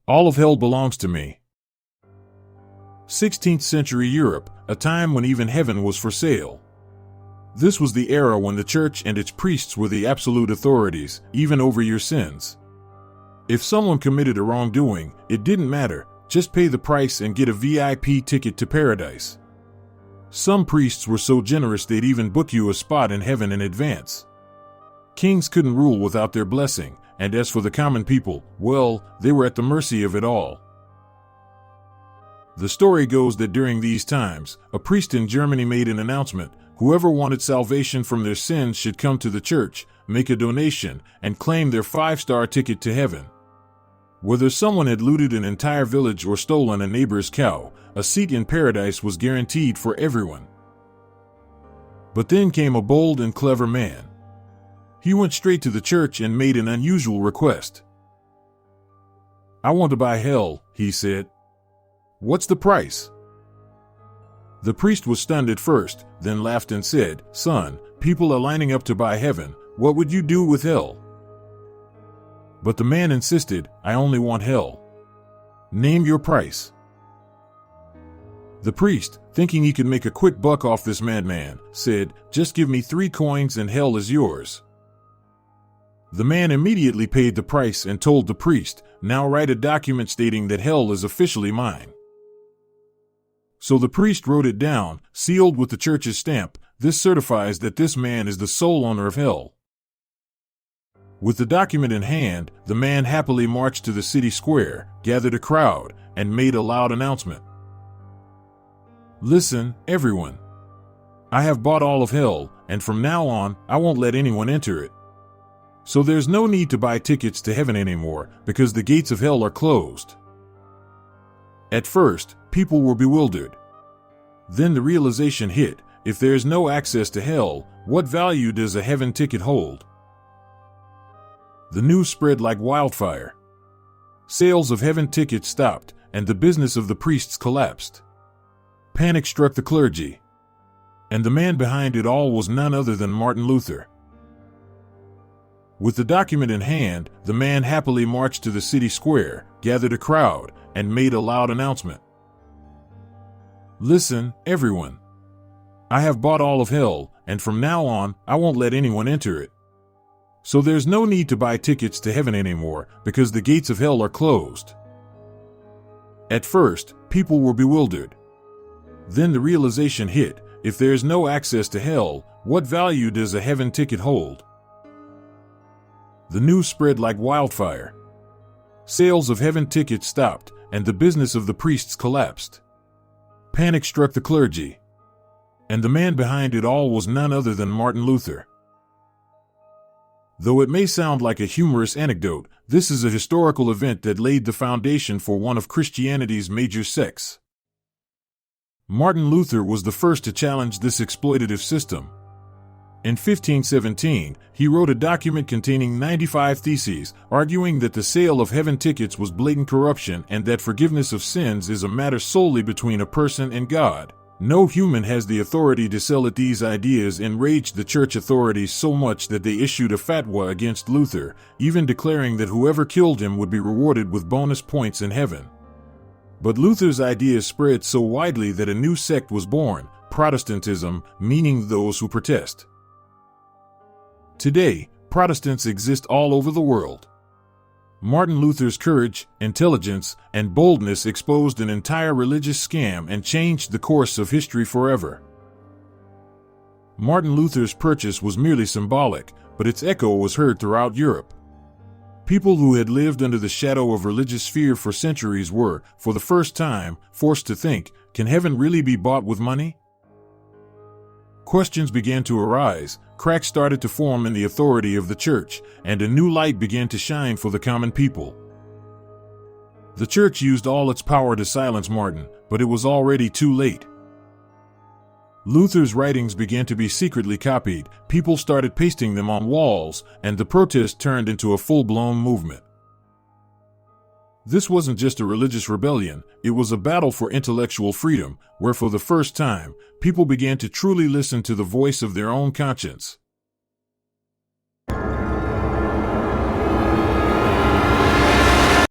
All of hell belongs to me. 16th century Europe, a time when even heaven was for sale. This was the era when the church and its priests were the absolute authorities, even over your sins. If someone committed a wrongdoing, it didn't matter, just pay the price and get a VIP ticket to paradise. Some priests were so generous they'd even book you a spot in heaven in advance. Kings couldn't rule without their blessing, and as for the common people, well, they were at the mercy of it all. The story goes that during these times, a priest in Germany made an announcement: whoever wanted salvation from their sins should come to the church, make a donation, and claim their 5-star ticket to heaven. Whether someone had looted an entire village or stolen a neighbor's cow, a seat in paradise was guaranteed for everyone. But then came a bold and clever man. He went straight to the church and made an unusual request. "I want to buy hell," he said. "What's the price?" The priest was stunned at first, then laughed and said, "Son, people are lining up to buy heaven. What would you do with hell?" But the man insisted, "I only want hell. Name your price." The priest, thinking he could make a quick buck off this madman, said, "Just give me 3 coins and hell is yours." The man immediately paid the price and told the priest, "Now write a document stating that hell is officially mine." So the priest wrote it down, sealed with the church's stamp. This certifies that this man is the sole owner of hell. With the document in hand, the man happily marched to the city square, gathered a crowd, and made a loud announcement. "Listen, everyone. I have bought all of hell, and from now on, I won't let anyone enter it. So there's no need to buy tickets to heaven anymore, because the gates of hell are closed." At first, people were bewildered. Then the realization hit: if there's no access to hell, what value does a heaven ticket hold? The news spread like wildfire. Sales of heaven tickets stopped, and the business of the priests collapsed. Panic struck the clergy. And the man behind it all was none other than Martin Luther. With the document in hand, the man happily marched to the city square, gathered a crowd, and made a loud announcement. "Listen, everyone. I have bought all of hell, and from now on, I won't let anyone enter it. So there's no need to buy tickets to heaven anymore, because the gates of hell are closed." At first, people were bewildered. Then the realization hit: if there's no access to hell, what value does a heaven ticket hold? The news spread like wildfire. Sales of heaven tickets stopped, and the business of the priests collapsed. Panic struck the clergy. And the man behind it all was none other than Martin Luther. Though it may sound like a humorous anecdote, this is a historical event that laid the foundation for one of Christianity's major sects. Martin Luther was the first to challenge this exploitative system. In 1517, he wrote a document containing 95 theses, arguing that the sale of heaven tickets was blatant corruption and that forgiveness of sins is a matter solely between a person and God. No human has the authority to sell it. These ideas enraged the church authorities so much that they issued a fatwa against Luther, even declaring that whoever killed him would be rewarded with bonus points in heaven. But Luther's ideas spread so widely that a new sect was born, Protestantism, meaning those who protest. Today, Protestants exist all over the world. Martin Luther's courage, intelligence, and boldness exposed an entire religious scam and changed the course of history forever. Martin Luther's purchase was merely symbolic, but its echo was heard throughout Europe. People who had lived under the shadow of religious fear for centuries were, for the first time, forced to think, can heaven really be bought with money? Questions began to arise, cracks started to form in the authority of the church, and a new light began to shine for the common people. The church used all its power to silence Martin, but it was already too late. Luther's writings began to be secretly copied, people started pasting them on walls, and the protest turned into a full-blown movement. This wasn't just a religious rebellion, it was a battle for intellectual freedom, where for the first time, people began to truly listen to the voice of their own conscience.